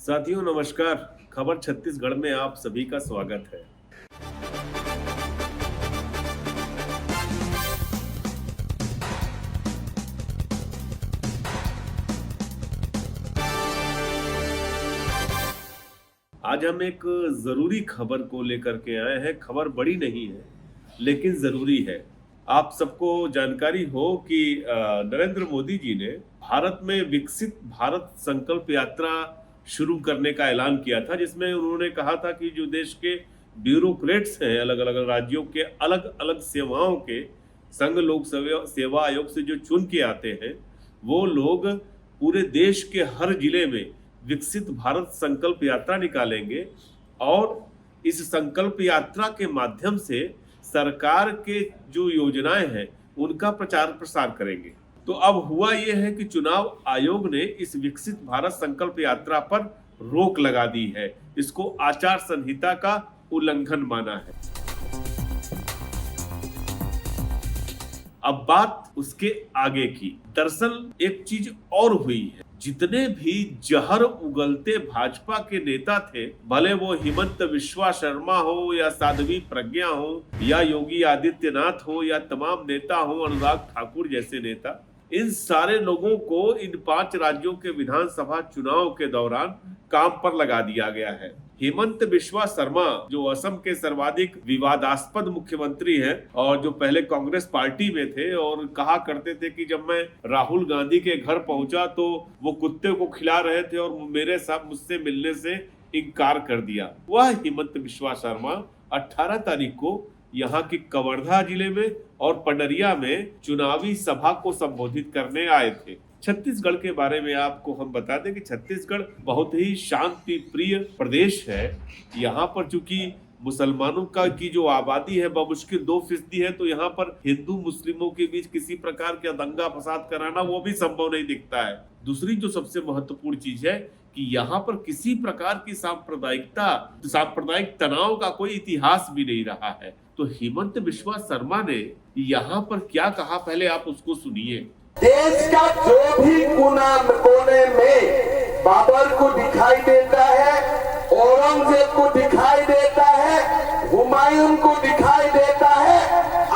साथियों नमस्कार। खबर छत्तीसगढ़ में आप सभी का स्वागत है। आज हम एक जरूरी खबर को लेकर के आए हैं। खबर बड़ी नहीं है लेकिन जरूरी है। आप सबको जानकारी हो कि नरेंद्र मोदी जी ने भारत में विकसित भारत संकल्प यात्रा शुरू करने का ऐलान किया था, जिसमें उन्होंने कहा था कि जो देश के ब्यूरोक्रेट्स हैं, अलग अलग राज्यों के अलग अलग सेवाओं के संघ लोक सेवा आयोग से जो चुन के आते हैं, वो लोग पूरे देश के हर जिले में विकसित भारत संकल्प यात्रा निकालेंगे और इस संकल्प यात्रा के माध्यम से सरकार के जो योजनाएं हैं उनका प्रचार प्रसार करेंगे। तो अब हुआ यह है कि चुनाव आयोग ने इस विकसित भारत संकल्प यात्रा पर रोक लगा दी है। इसको आचार संहिता का उल्लंघन माना है। अब बात उसके आगे की। दरअसल एक चीज और हुई है। जितने भी जहर उगलते भाजपा के नेता थे, भले वो हिमंत बिस्वा शर्मा हो या साध्वी प्रज्ञा हो या योगी आदित्यनाथ हो या तमाम नेता हो, अनुराग ठाकुर जैसे नेता, इन सारे लोगों को इन 5 राज्यों के विधानसभा चुनाव के दौरान काम पर लगा दिया गया है। हिमंत बिस्वा शर्मा जो असम के सर्वाधिक विवादास्पद मुख्यमंत्री हैं और जो पहले कांग्रेस पार्टी में थे और कहा करते थे कि जब मैं राहुल गांधी के घर पहुंचा तो वो कुत्ते को खिला रहे थे और मेरे साथ मुझसे मिलने से इनकार कर दिया। वह हिमंत बिस्वा शर्मा 18 तारीख को यहाँ की कवर्धा जिले में और पंडरिया में चुनावी सभा को संबोधित करने आए थे। छत्तीसगढ़ के बारे में आपको हम बता दें कि छत्तीसगढ़ बहुत ही शांति प्रिय प्रदेश है। यहाँ पर चूंकि मुसलमानों की जो आबादी है बमुश्किल 2% है, तो यहाँ पर हिंदू मुस्लिमों के बीच किसी प्रकार का दंगा फसाद कराना वो भी संभव नहीं दिखता है। दूसरी जो सबसे महत्वपूर्ण चीज है कि यहाँ पर किसी प्रकार की सांप्रदायिक तनाव का कोई इतिहास भी नहीं रहा है। तो हिमंत बिस्वा शर्मा ने यहाँ पर क्या कहा, पहले आप उसको सुनिए। देश का जो भी कोने में बाबर को दिखाई देता है, औरंगजेब को दिखाई देता है, हुमायूं को दिखाई देता है,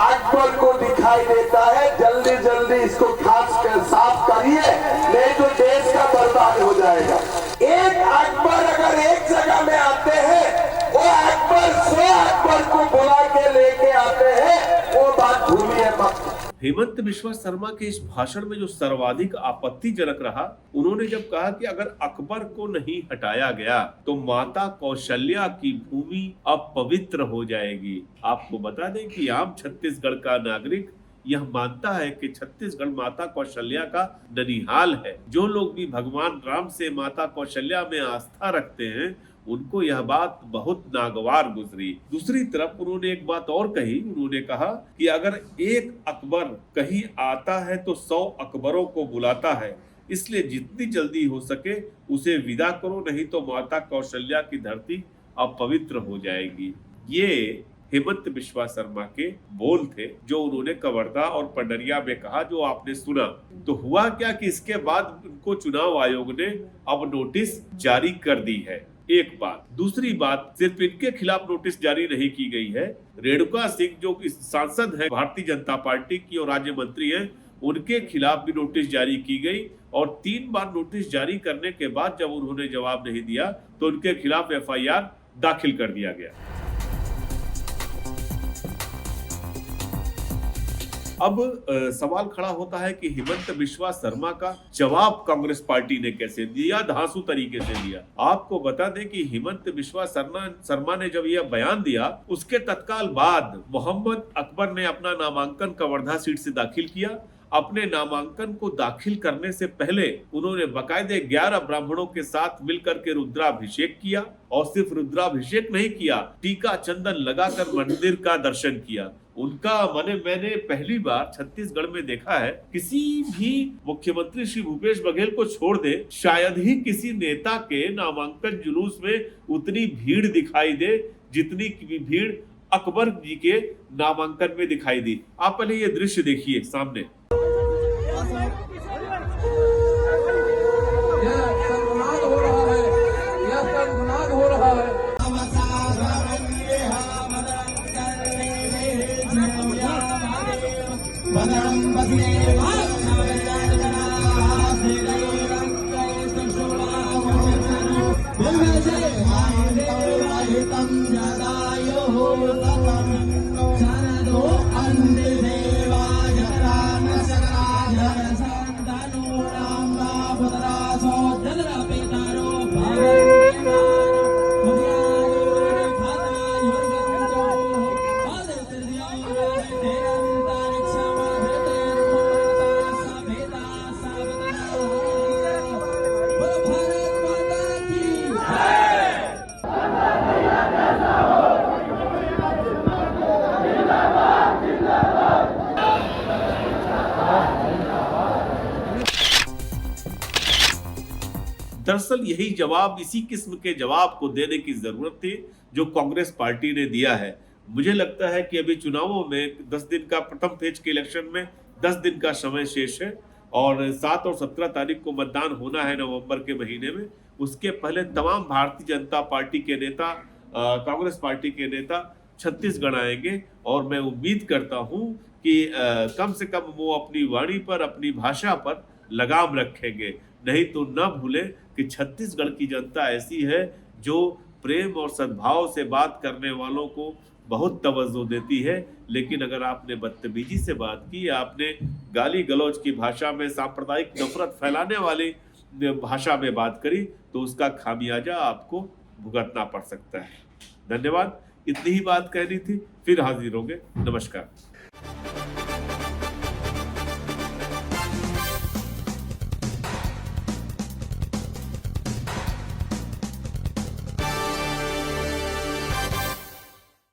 अकबर को दिखाई देता है, जल्दी जल्दी इसको खास कर साफ करिए, नहीं तो देश का बर्बाद हो जाएगा। एक अकबर अगर एक जगह में आते हैं, वो अकबर 100 अकबर को बुला के लेके आते हैं, वो बात भूलिए मत। हेमंत बिस्वा शर्मा के इस भाषण में जो सर्वाधिक आपत्तिजनक रहा, उन्होंने जब कहा कि अगर अकबर को नहीं हटाया गया तो माता कौशल्या की भूमि अपवित्र हो जाएगी। आपको बता दें कि आम छत्तीसगढ़ का नागरिक यह मानता है कि छत्तीसगढ़ माता कौशल्या का ननिहाल है। जो लोग भी भगवान राम से माता कौशल्या में आस्था रखते हैं, उनको यह बात बहुत नागवार गुजरी। दूसरी तरफ उन्होंने एक बात और कही। उन्होंने कहा कि अगर एक अकबर कहीं आता है तो 100 अकबरों को बुलाता है, इसलिए जितनी जल्दी हो सके उसे विदा करो, नहीं तो माता कौशल्या की धरती अपवित्र हो जाएगी। ये हेमंत बिस्वा शर्मा के बोल थे जो उन्होंने कवर्धा और पंडरिया में कहा, जो आपने सुना। तो हुआ क्या कि इसके बाद उनको चुनाव आयोग ने अब नोटिस जारी कर दी है। एक बात। दूसरी बात, सिर्फ इनके खिलाफ नोटिस जारी नहीं की गई है। रेणुका सिंह जो सांसद है भारतीय जनता पार्टी की और राज्य मंत्री है, उनके खिलाफ भी नोटिस जारी की गई और 3 बार नोटिस जारी करने के बाद जब उन्होंने जवाब नहीं दिया तो उनके खिलाफ FIR दाखिल कर दिया गया। अब सवाल खड़ा होता है कि हिमंत बिस्वा शर्मा का जवाब कांग्रेस पार्टी ने कैसे दिया, धांसू तरीके से दिया। आपको बता दें कि हिमंत बिस्वा शर्मा ने जब यह बयान दिया, उसके तत्काल बाद मोहम्मद अकबर ने अपना नामांकन कवर्धा सीट से दाखिल किया। अपने नामांकन को दाखिल करने से पहले उन्होंने बाकायदे 11 ब्राह्मणों के साथ मिलकर के रुद्राभिषेक किया और सिर्फ रुद्राभिषेक नहीं किया, टीका चंदन लगाकर मंदिर का दर्शन किया। उनका मैंने पहली बार छत्तीसगढ़ में देखा है, किसी भी मुख्यमंत्री श्री भूपेश बघेल को छोड़ दे, शायद ही किसी नेता के नामांकन जुलूस में उतनी भीड़ दिखाई दे जितनी भीड़ अकबर जी के नामांकन में दिखाई दी। आप पहले ये दृश्य देखिए सामने। बिल्वसेवायुर्वायुतं जदायुः सतं शरदो अन्धदेवाय रामशकराय सन्तनूनां बापुतरासो जलपितरो भवन्ति दरअसल यही जवाब, इसी किस्म के जवाब को देने की जरूरत थी जो कांग्रेस पार्टी ने दिया है। मुझे लगता है कि अभी चुनावों में 10 दिन का, प्रथम फेज के इलेक्शन में 10 दिन का समय शेष है और 7 और 17 तारीख को मतदान होना है नवंबर के महीने में। उसके पहले तमाम भारतीय जनता पार्टी के नेता, कांग्रेस पार्टी के नेता छत्तीसगढ़ आएंगे और मैं उम्मीद करता हूं कि कम से कम वो अपनी वाणी पर, अपनी भाषा पर लगाम रखेंगे। नहीं तो न भूले कि छत्तीसगढ़ की जनता ऐसी है जो प्रेम और सद्भाव से बात करने वालों को बहुत तवज्जो देती है, लेकिन अगर आपने बदतमीजी से बात की, आपने गाली गलौज की भाषा में, सांप्रदायिक नफरत फैलाने वाली भाषा में बात करी, तो उसका खामियाजा आपको भुगतना पड़ सकता है। धन्यवाद। इतनी ही बात कहनी थी, फिर हाजिर होंगे। नमस्कार।